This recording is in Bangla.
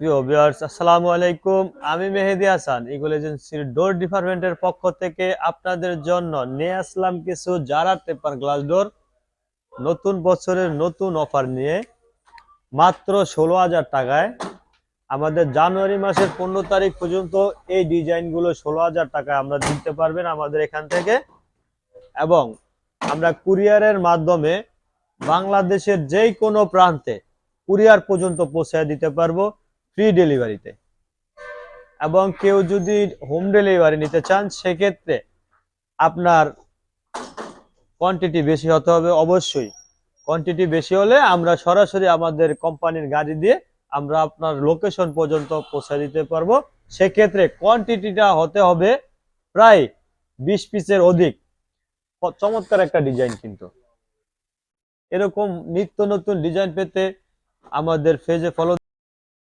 প্রিয় ভিউয়ার্স, আসসালামু আলাইকুম। আমি মেহেদি হাসান, ইগল এজেন্সির ডোর ডিপার্টমেন্টের পক্ষ থেকে আপনাদের জন্য নিয়ে আসলাম কিছু জারা টেম্পার গ্লাস ডোর নতুন বছরের নতুন অফার নিয়ে মাত্র 16,000 টাকায়। আমাদের জানুয়ারি মাসের 15 তারিখ পর্যন্ত এই ডিজাইনগুলো 16,000 টাকায় আমরা দিতে পারবেন আমাদের এখান থেকে, এবং আমরা কুরিয়ারের মাধ্যমে বাংলাদেশের যেই কোনো প্রান্তে কুরিয়ার পর্যন্ত পৌঁছে দিতে পারবো ফ্রি ডেলিভারিতে। এবং কেউ যদি হোম ডেলিভারি নিতে চান সেক্ষেত্রে আপনার কোয়ান্টিটি বেশি হতে হবে। অবশ্যই কোয়ান্টিটি বেশি হলে আমরা সরাসরি আমাদের কোম্পানির গাড়ি দিয়ে আমরা আপনার লোকেশন পর্যন্ত পৌঁছে দিতে পারবো। সেক্ষেত্রে কোয়ান্টিটিটা হতে হবে প্রায় 20 পিসের অধিক। চমৎকার একটা ডিজাইন। কিন্তু এরকম নিত্য নতুন ডিজাইন পেতে আমাদের পেজে ফলো